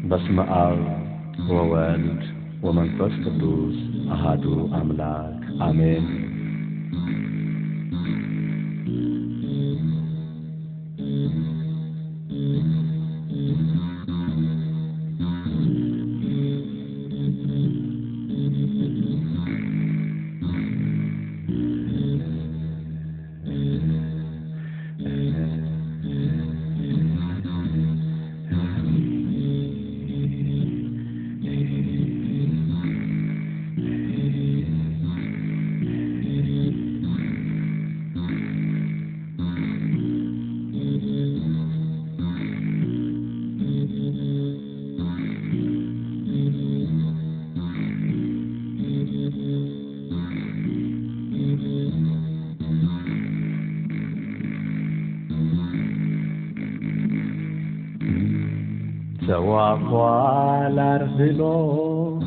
በስመ አብ ወወልድ ወመንፈስ ቅዱስ አሐዱ አምላክ አሜን። ሰዋኳላር ብሎ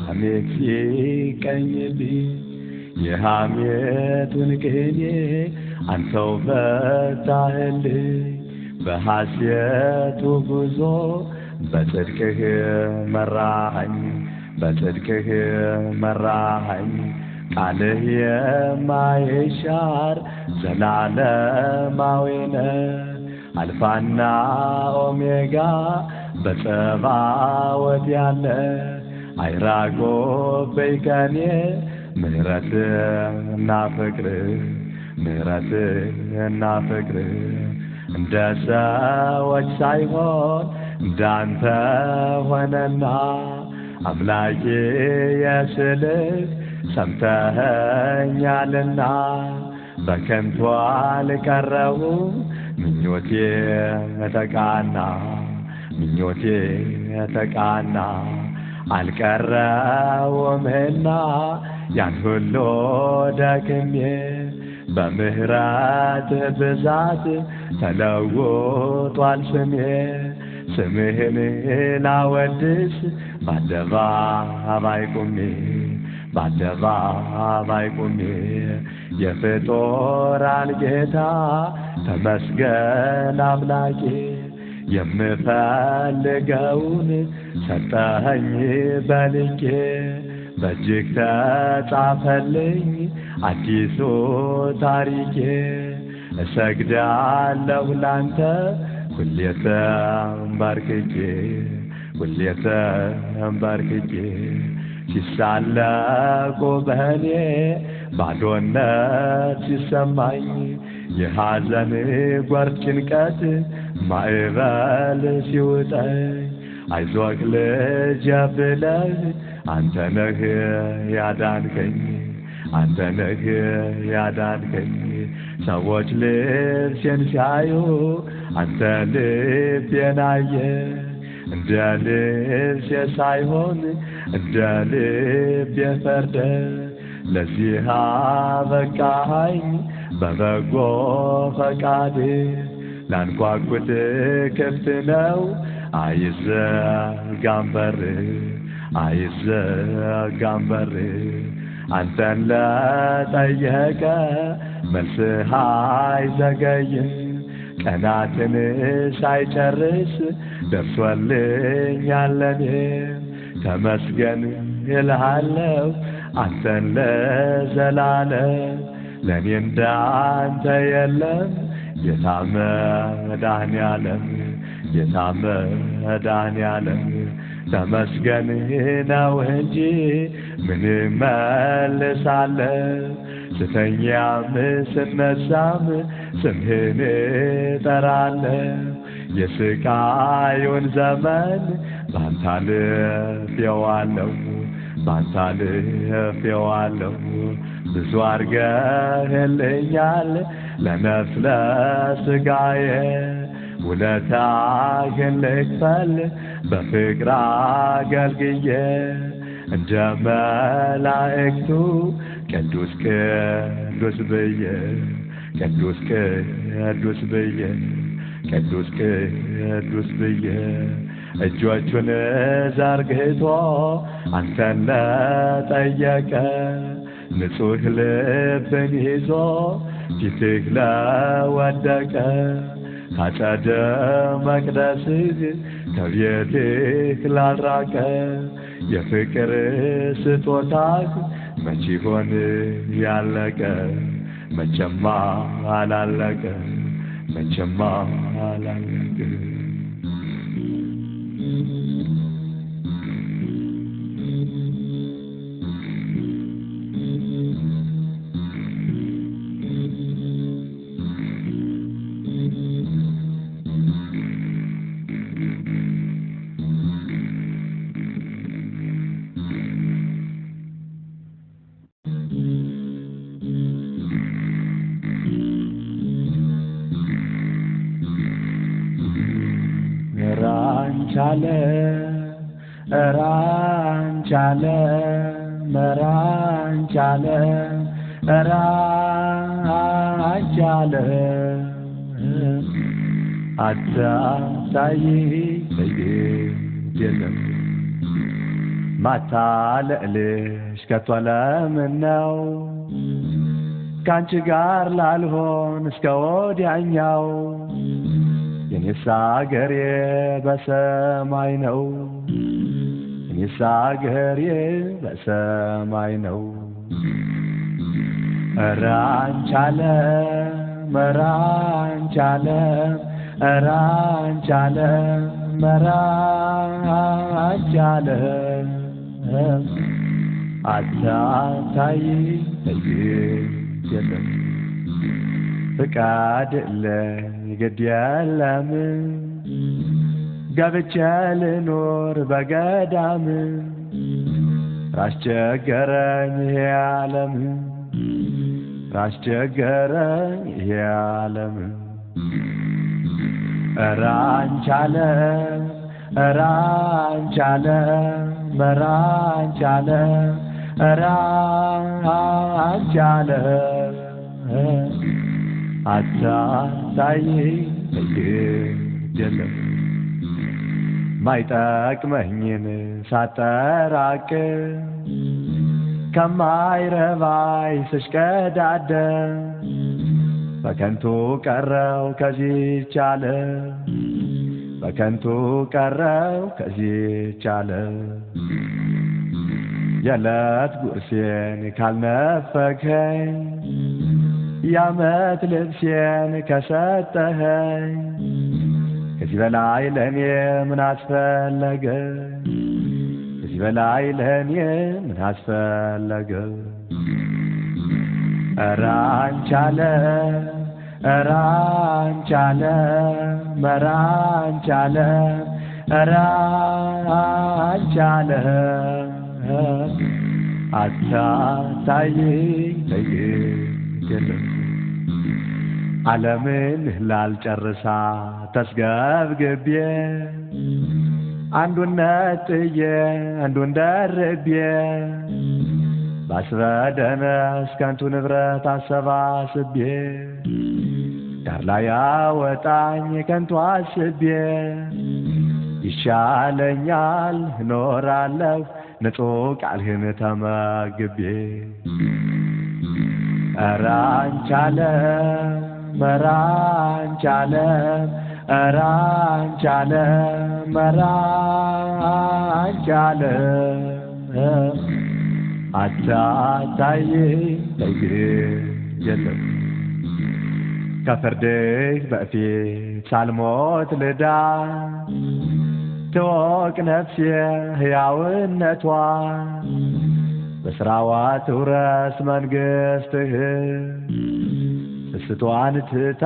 ሐሜት ሲቀኝብኝ የሐሜቱን ቅኔ አንተው ፈታህልኝ። በሐሴቱ ጉዞ በጽድቅህ መራኸኝ፣ በጽድቅህ መራኸኝ። ቃልህ የማይሻር ዘላለማዊ ነህ፣ አልፋና ኦሜጋ በጸባዖት ያለ። አይራቅብኝ ከኔ ምሕረትና ፍቅርህ፣ ምሕረትና ፍቅርህ። እንደ ሰዎች ሳይሆን እንዳንተ ሆነና አምላኬ የስልህ ሰምተኸኛልና። በከንቱ አልቀረሁም ምኞቴ ተቃና፣ ምኞቴ ተቃና። አልቀረሁምና ያን ሁሉ ደክሜ በምህረትህ ብዛት ተለውጧል ስሜ። ስምህን ላወድስ በአደባባይ ቆሜ፣ በአደባባይ ቆሜ። የፍጡራን ጌታ ተመስገን አምላኬ። የምፈልገውን ሰጠኸኝ በልኬ፣ በእጅግ ተጻፈልኝ አዲሱ ታሪኬ። እሰግዳለሁ ላንተ ሁሌ ተንበርክኬ፣ ሁሌ ተንበርክኬ። ሲሳለቁ በእኔ ባዶነት ሲሰማኝ የሐዘን ጓርት ጭንቀት ማዕበል ሲውጠኝ፣ አይዞህ ልጄ ብለህ አንተ ነህ ያዳንከኝ፣ አንተ ነህ ያዳንከኝ። ሰዎች ልብሴን ሲያዩ አንተ ልቤን አየህ፣ እንደ ልብሴ ሳይሆን እንደ ልቤ ፈርደህ። ለዚህ አበቃኸኝ በበጎ ፈቃድህ፣ ላንኳኩት ክፍት ነው አይዘጋም በርህ፣ አይዘጋም በርህ። አንተን ለጠየቀ መልስህ አይዘገይም፣ ቀናትን ሳይጨርስ ደርሶልኛል ለኔ። ተመስገን እልሃለሁ አንተን ለዘላለም፣ ለኔ እንዳንተ የለም ጌታ መድኃኔዓለም፣ ጌታ መድኃኔዓለም። ተመስገን ነው እንጂ ምን እመልሳለሁ፣ ስተኛም ስነሳም ስምህን እጠራለሁ። የስቃዩን ዘመን ባንተ አልፌዋለሁ፣ ባንተ አልፌዋለሁ። ብዙ አድርገህልኛል ለነፍስ ለሥጋዬ፣ ውለታህን ልክፈል በፍቅር አገልግዬ። እንደ መላእክቱ ቅዱስ ቅዱስ ብዬ፣ ቅዱስ ቅዱስ ብዬ፣ ቅዱስ ቅዱስ ብዬ። እጆቹን ዘርግቶ አንተን ለጠየቀ ንጹሕ ልብን ይዞ ፊትህ ለወደቀ ካጸደ መቅደስህ ከቤትህ ላልራቀ የፍቅር ስጦታህ መቼ ሆን ያለቀ መቼማ አላለቀ መቼማ አላለቀ ራንቻለ ራንቻለ መራንቻለ ራንቻለ አታሳይ የለም ማታለልሽ ከቶ ለምነው ካንቺ ጋር ላልሆን እስከ ወዲያኛው የኔስ አገሬ በሰማይ ነው የኔስ አገሬ በሰማይ ነው ራንቻለ መራንቻለ ራንቻለ መራንቻለ አታታይ የለም ፍቃድ ግድ የለም ገብቼ ልኖር በገዳም ራስቸገረኝ ይሄ ዓለም ራስቸገረኝ ይሄ ዓለም ራንቻለ ራንቻለ መራንቻለ ራንቻለ አታሳይ የለም ማይጠቅመኝን ሳጠራቅ ከማይረባይ ስሽቀዳደ በከንቱ ቀረው ከዚህች ዓለም በከንቱ ቀረው ከዚህች ዓለም የዕለት ጉርሴን ካልነፈከኝ የዓመት ልብሴን ከሰጠኸኝ ከዚህ በላይ ለእኔ ምን አስፈለገ ከዚህ በላይ ለእኔ ምን አስፈለገ ራንቻለ ራንቻለ መራንቻለ ራንቻለ አታሳይ የለም ዓለምን ላልጨርሳ ተስገብግቤ አንዱን ነጥዬ አንዱን ደርቤ ባስበደነስ ከንቱ ንብረት አሰባስቤ ዳር ላይ ያወጣኝ ከንቱ አስቤ ይሻለኛል እኖራለሁ ንጹሕ ቃልህን ተመግቤ ራንቻለ መራንቻለ ራንቻለ መራንቻለ አታሳይ የለም ከፍርድህ በፊት ሳልሞት ልዳ ትወቅ ነፍሴ ሕያውነቷ በስራዋ ትውረስ መንግሥትህ ስስቷን ትታ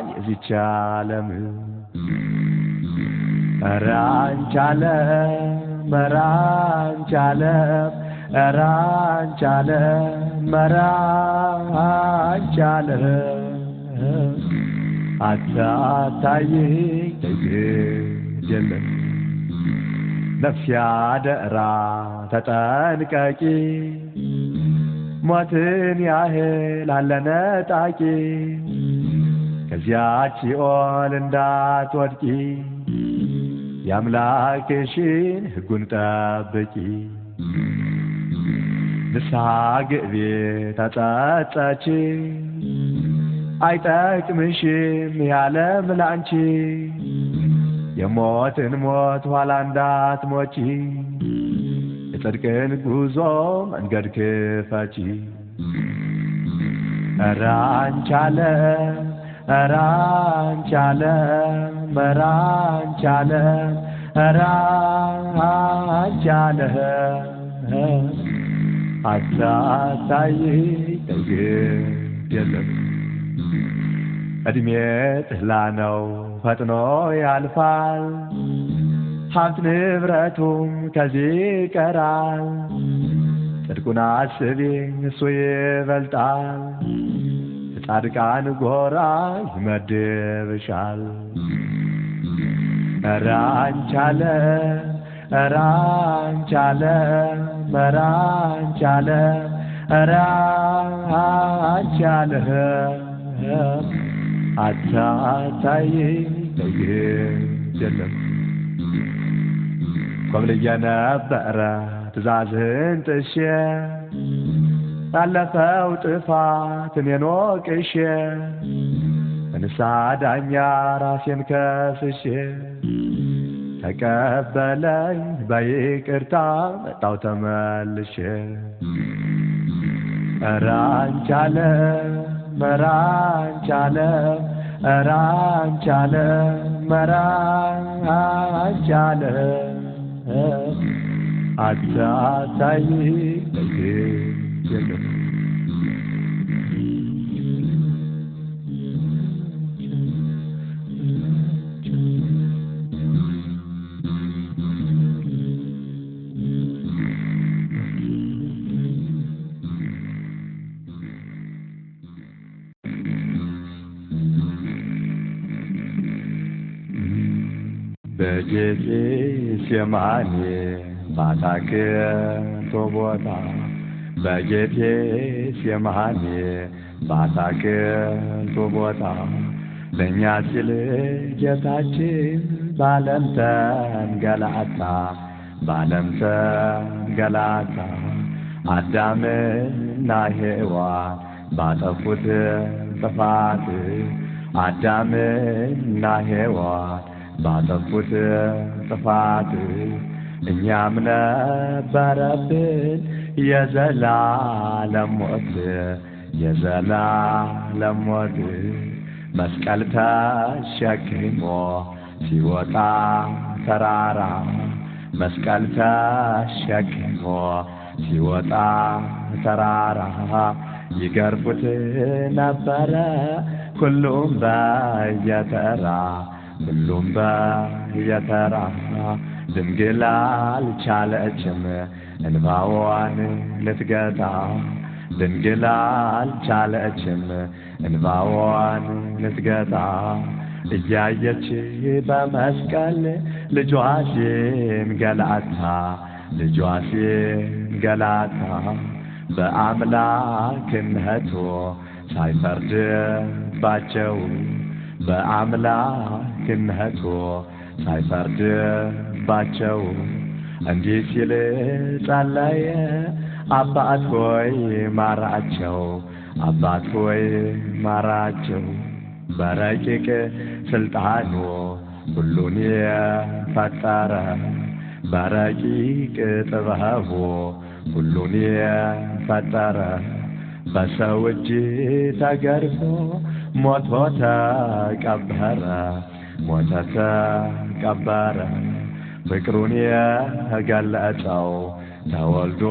የዚች ዓለም ራንቻለ መራንቻለ ራንቻለ መራንቻለ አታሳይ የለም ነፍስ ያደራ ተጠንቀቂ ሞትን ያህል አለ ነጣቂ ከዚያች ሲኦል እንዳትወድቂ የአምላክሽን ሕጉን ጠብቂ ንስሐ ግቢ ተጸጸቺ አይጠቅምሽም ያለም ላንቺ የሞትን ሞት ኋላ እንዳትሞቺ የጽድቅን ጉዞ መንገድ ክፈቺ ኧረ አንቺ ዓለም ኧረ አንቺ ዓለም ኧረ አንቺ ዓለም ኧረ አንቺ ዓለም አታሳይኝ ግድ የለም እድሜ ጥላ ነው ፈጥኖ ያልፋል ሀብት ንብረቱም ከዚህ ይቀራል ጽድቁን አስቢ እሱ ይበልጣል ጻድቃን ጎራ ይመድብሻል ኧረ አንቺ ዓለም ኧረ አንቺ ዓለም ኧረ አንቺ ዓለም ኧረ አንቺ ዓለም አታሳይኝ ግድ የለም ኮብልዬ ነበረ ትእዛዝህን ጥሼ ያለፈው ጥፋት እኔን ወቅሼ በንስሐ ዳኛ ራሴን ከስሼ ተቀበለኝ በይቅርታ መጣሁ ተመልሼ ኧረ አንቺ ዓለም ኧረ አንቺ ዓለም ኧረ አንቺ ዓለም ኧረ አንቺ ዓለም አታሳይኝ ግድ የለም በጌቴሴማኒ ባታክልቱ ቦታ በጌቴሴማኒ ባታክልቱ ቦታ ለእኛ ሲል ጌታችን በዓለም ተንገላታ በዓለም ተንገላታ አዳምና ሔዋን ባጠፉት ጥፋት አዳምና ሔዋን ባጠፉት ጥፋት እኛም ነበረብን የዘላለም ሞት የዘላለም ሞት መስቀል ተሸክሞ ሲወጣ ተራራ መስቀል ተሸክሞ ሲወጣ ተራራ ይገርፉት ነበረ ሁሉም በየተራ ሁሉም በየተራ ድንግል አልቻለችም እንባዋን ልትገታ ድንግል አልቻለችም እንባዋን ልትገታ እያየች በመስቀል ልጇ ሲንገላታ ልጇ ሲንገላታ በአምላክነቱ ሳይፈርድባቸው በአምላክነቱ ሳይፈርድባቸው እንዲህ ሲል ጸለየ አባት ሆይ ማራቸው አባት ሆይ ማራቸው በረቂቅ ስልጣኑ ሁሉን የፈጠረ በረቂቅ ጥበቡ ሁሉን የፈጠረ በሰው እጅ ተገርፎ ሞቶ ተቀበረ ሞቶ ተቀበረ ፍቅሩን የገለጸው ተወልዶ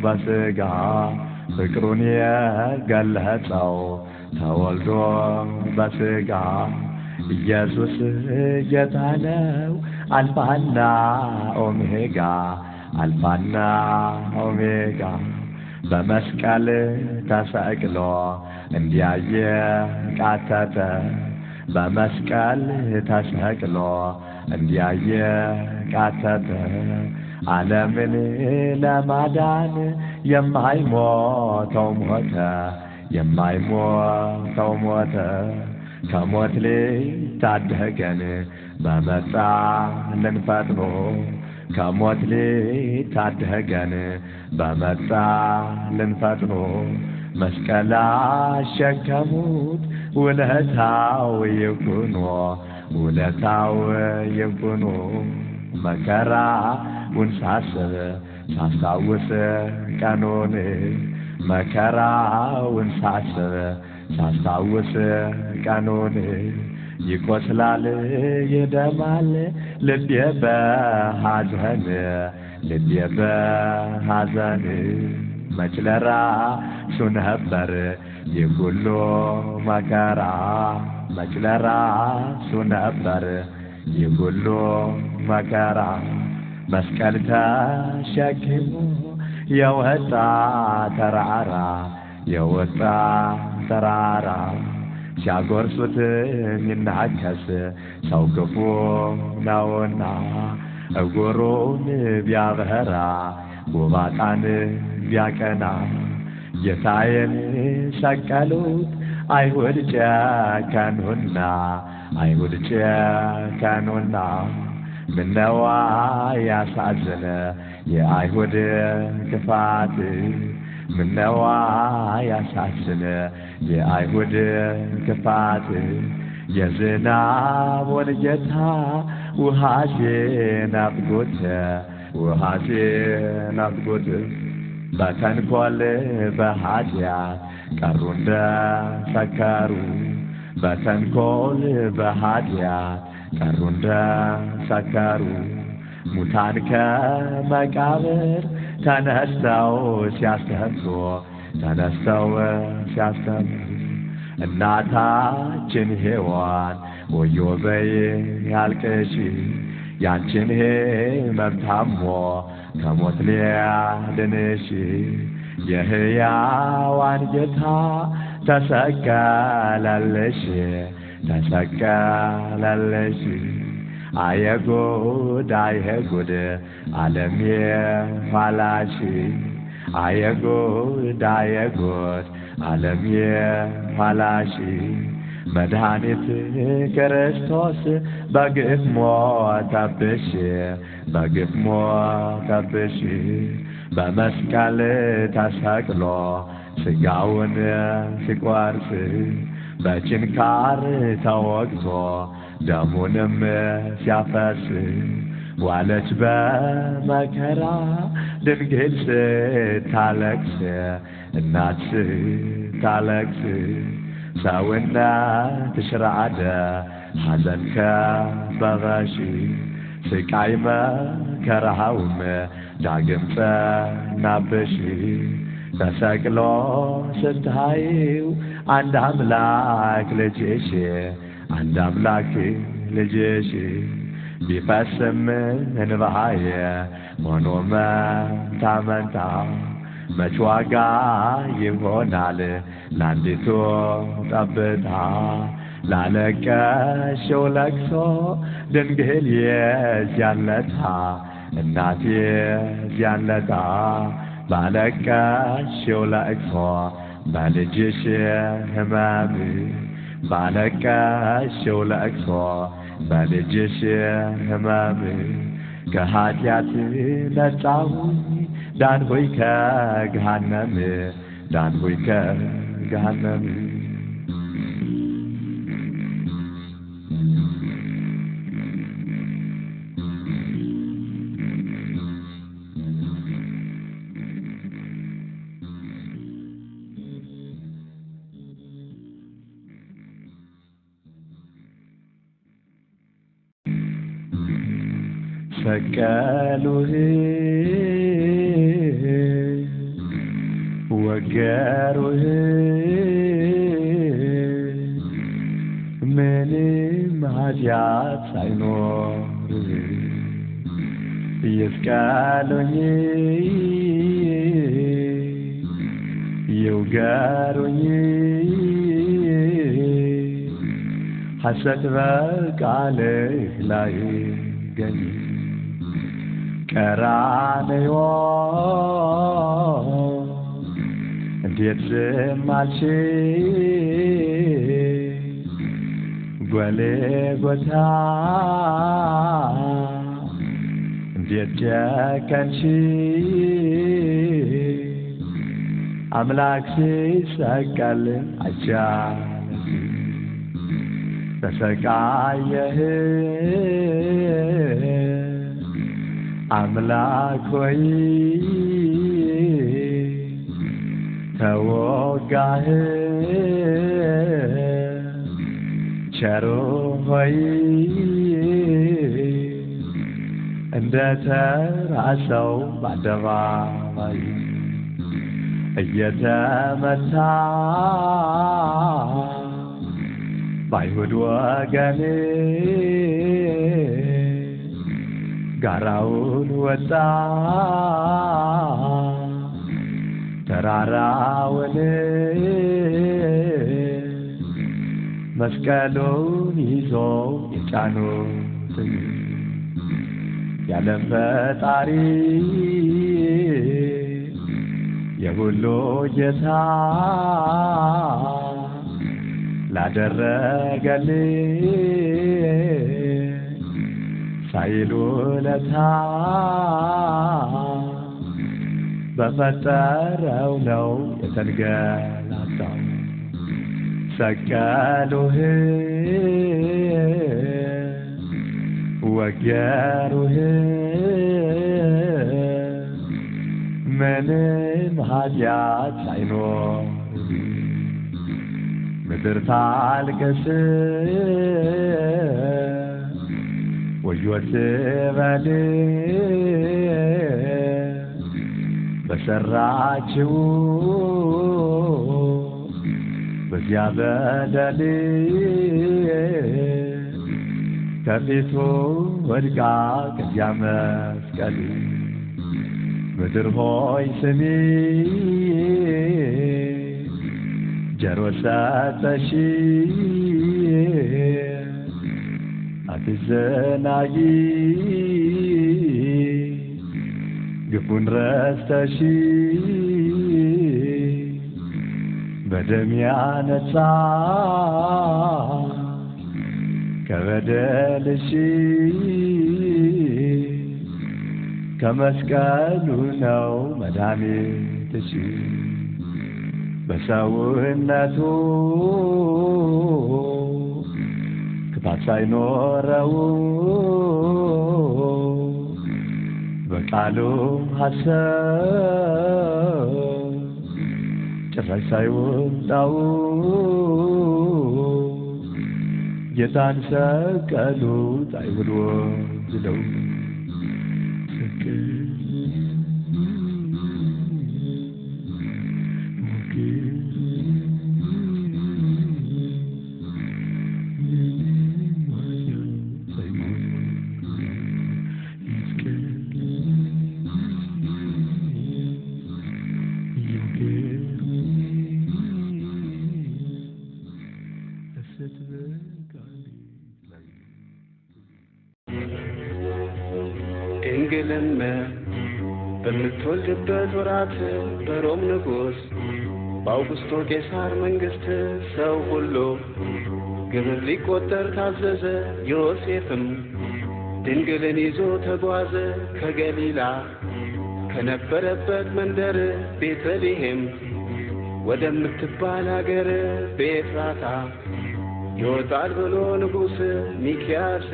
በሥጋ ፍቅሩን የገለጸው ተወልዶ በሥጋ ኢየሱስ ጌታ ነው አልፋና ኦሜጋ አልፋና ኦሜጋ በመስቀል ተሰቅሎ እንዲያየ ቃተተ በመስቀል ተሰቅሎ እንዲያየ ቃተተ ዓለምን ለማዳን የማይሞተው ሞተ የማይሞተው ሞተ ከሞት ሊታደገን በመጣልን ፈጥኖ ከሞት ሊታደገን በመጣልን ፈጥኖ መስቀል አሸከሙት ውለታው ይኩኖ ውለታው ይኩኖ መከራውን ሳስብ ሳስታውስ ቀኑን መከራውን ሳስብ ሳስታውስ ቀኑን ይቆስላል ይደማል ልቤ በሐዘን ልቤ በሐዘን መች ለራሱ ነበር ይህ ሁሉ መከራ መች ለራሱ ነበር ይህ ሁሉ መከራ መስቀል ተሸክሞ የወጣ ተራራ የወጣ ተራራ ሲያጎርሱት የሚናከስ ሰው ክፉ ነውና እግሩን ቢያበራ ጎባጣን ቢያቀና ጌታዬን ሰቀሉት አይሁድ ጨከኑና አይሁድ ጨከኑና ምነዋ ያሳዘነ የአይሁድ ክፋት ምነዋ ያሳዘነ የአይሁድ ክፋት የዝናቡን ጌታ ውሃዜ ናፍቆት ውሃዜ ናፍቆት በተንኰል በኃጢአት ቀሩ እንደ ሰከሩ በተንኰል በኃጢአት ቀሩ እንደ ሰከሩ ሙታን ከመቃብር ተነስተው ሲያስተምሩ ተነስተው ሲያስተምሩ እናታችን ሔዋን ወዮ በይ ያልቅሺ ያንቺን ሕመም ታሞ ከሞት ሊያድንሽ የሕያዋን ጌታ ተሰቀለልሽ ተሰቀለልሽ አየጉድ አየጉድ ዓለም የኋላሽ አየጉድ አየጉድ ዓለም የኋላሽ መድኃኒት ክርስቶስ በግፍ ሞተብሽ በግፍ ሞተብሽ በመስቀል ተሰቅሎ ሥጋውን ሲቆርስ በችንካር ተወግቶ ደሙንም ሲያፈስ ዋለች በመከራ ድንግል ስታለቅስ እናት ስታለቅስ ሰውነትሽ ራደ ሐዘን ከበበሽ ስቃይ መከራውም ዳግም ጸናብሽ ተሰቅሎ ስታዪው አንድ አምላክ ልጅሽ አንድ አምላክ ልጅሽ ቢፈስም እንባዬ ሆኖ መንታ መንታ መች ዋጋ ይሆናል ለአንዲቱ ጠብታ ላለቀሽው ለቅሶ ድንግል የዚያን ለታ እናቴ የዚያን ለታ ባለቀሽው ለቅሶ በልጅሽ ሕመም ባለቀሽው ለቅሶ በልጅሽ ሕመም ከኃጢአት ነጻሁኝ ዳንሁኝ ከገሃነም ዳንሁኝ ከገሃነም ሰቀሉህ ወገሩህ ምንም ኃጢአት ሳይኖርህ ይስቀሉኝ ይውገሩኝ ሐሰት በቃልህ ላይ ገኝ ቀራንዮ እንዴት ዝም አልሽ ጎልጎታ እንዴት ጨከንሽ አምላክ ሲሰቀል አይቻለሽ ተሰቃየህ አምላክ ሆይ ተወጋህ ቸሩ ሆይ እንደ ተራ ሰው በአደባባይ እየተመታ በአይሁድ ወገን ጋራውን ወጣ ተራራውን መስቀሉን ይዞ የጫኑት የዓለም ፈጣሪ የሁሉ ጌታ ላደረገልህ ሳይሉ ውለታ በፈጠረው ነው የተንገላታው። ሰቀሉህ ወገሩህ ምንም ኃጢአት ሳይኖር ምድር ታልቅስ ወዮ ትበል በሰራችው በዚያ በደል ከፊቱ ወድቃ ከዚያ መስቀል ምድር ሆይ ስሚ ጆሮ ሰጠሽ አትዘናጊ ግፉን ረስተሽ በደም ያነጻ ከበደልሽ ከመስቀሉ ነው መድኃኒትሽ በሰውነቱ ክፋት ሳይኖረው በቃሉ ሐሰት ጭራሽ ሳይወጣው ጌታን ሰቀሉት አይሁድ ወግደው። ድንግልም በምትወልድበት ወራት በሮም ንጉሥ በአውግስቶ ቄሳር መንግሥት ሰው ሁሉ ግብር ሊቆጠር ታዘዘ። ዮሴፍም ድንግልን ይዞ ተጓዘ ከገሊላ ከነበረበት መንደር ቤተልሔም ወደምትባል አገር በኤፍራታ ይወጣል ብሎ ንጉሥ ሚክያስ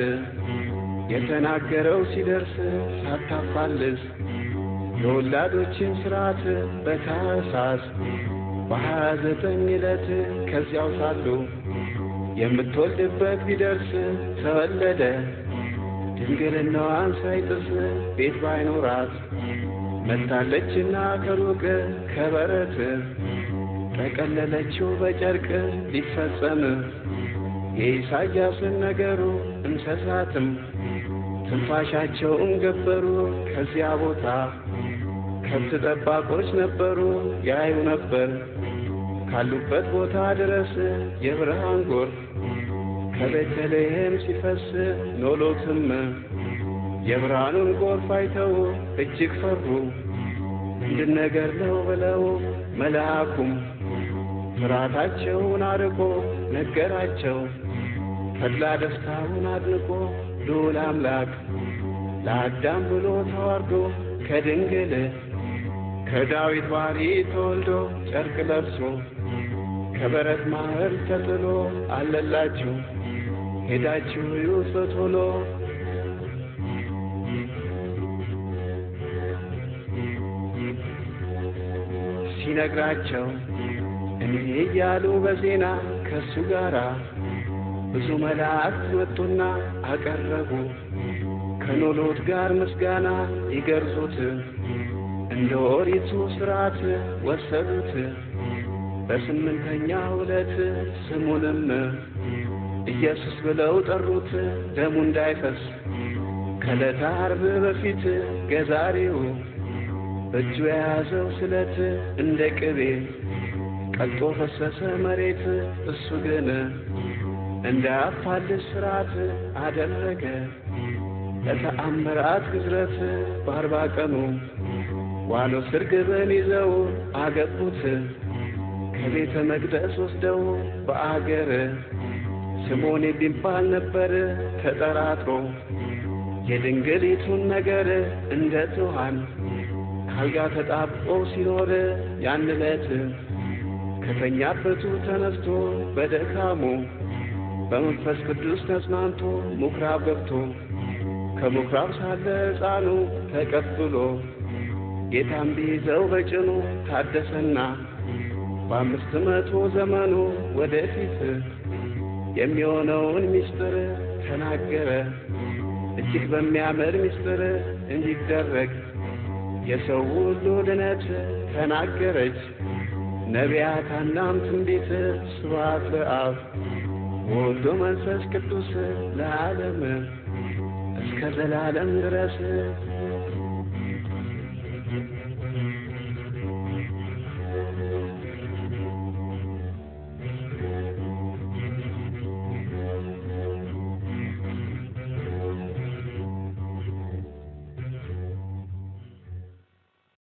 የተናገረው ሲደርስ ሳታፋልስ የወላዶችን ሥርዓት በታኅሳስ በ29 ዕለት ከዚያው ሳሉ የምትወልድበት ቢደርስ ተወለደ። ድንግልናዋን ሳይጥስ ቤት ባይኖራት መጥታለችና ከሩቅ ከበረት ጠቀለለችው በጨርቅ ሊፈጸም የኢሳይያስን ነገሩ እንስሳትም ትንፋሻቸውን ገበሩ። ከዚያ ቦታ ከብት ጠባቆች ነበሩ ያዩ ነበር ካሉበት ቦታ ድረስ የብርሃን ጎርፍ ከቤተልሔም ሲፈስ ኖሎትም የብርሃኑን ጎርፍ አይተው እጅግ ፈሩ። ምንድን ነገር ነው ብለው መልአኩም ፍርሃታቸውን አርቆ ነገራቸው። ተድላ ደስታውን አድንቆ ልዑል አምላክ ለአዳም ብሎ ተዋርዶ ከድንግል ከዳዊት ባሕሪ ተወልዶ ጨርቅ ለብሶ ከበረት ማኅበር ተጥሎ አለላችሁ ሄዳችሁ እዩት በቶሎ ሲነግራቸው እንዲህ እያሉ በዜና ከሱ ጋራ ብዙ መላእክት መጡና አቀረቡ ከኖሎት ጋር ምስጋና ይገርዙት እንደ ኦሪቱ ሥርዓት ወሰዱት በስምንተኛው ዕለት ስሙንም ኢየሱስ ብለው ጠሩት ደሙ እንዳይፈስ ከዕለተ ዓርብ በፊት ገዛሪው በእጁ የያዘው ስለት እንደ ቅቤ ቀልጦ ፈሰሰ መሬት እሱ ግን እንደ አፋልስ ሥርዓት አደረገ ለተአምራት ግዝረት በ40 ቀኑ ዋኖስ ርግብን ይዘው አገቡት ከቤተ መቅደስ ወስደው በአገር ስምዖን የሚባል ነበር ተጠራጥሮ የድንግሊቱን ነገር እንደ ትኋን ካልጋ ተጣብቆ ሲኖር ያን ዕለት ከተኛበቱ ተነስቶ በደካሙ በመንፈስ ቅዱስ ተጽናንቶ ምኵራብ ገብቶ ከምኵራብ ሳለ ሕፃኑ ተቀብሎ ጌታን ቢይዘው በጭኑ ታደሰና በ500 ዘመኑ ወደፊት የሚሆነውን ምስጢር ተናገረ እጅግ በሚያምር ምስጢር እንዲደረግ የሰው ሁሉ ድነት ተናገረች ነቢያት ሐናም ትንቢት ስብሐት ለአብ ወወልድ ወመንፈስ ቅዱስ ለዓለም እስከ ዘላለም ድረስ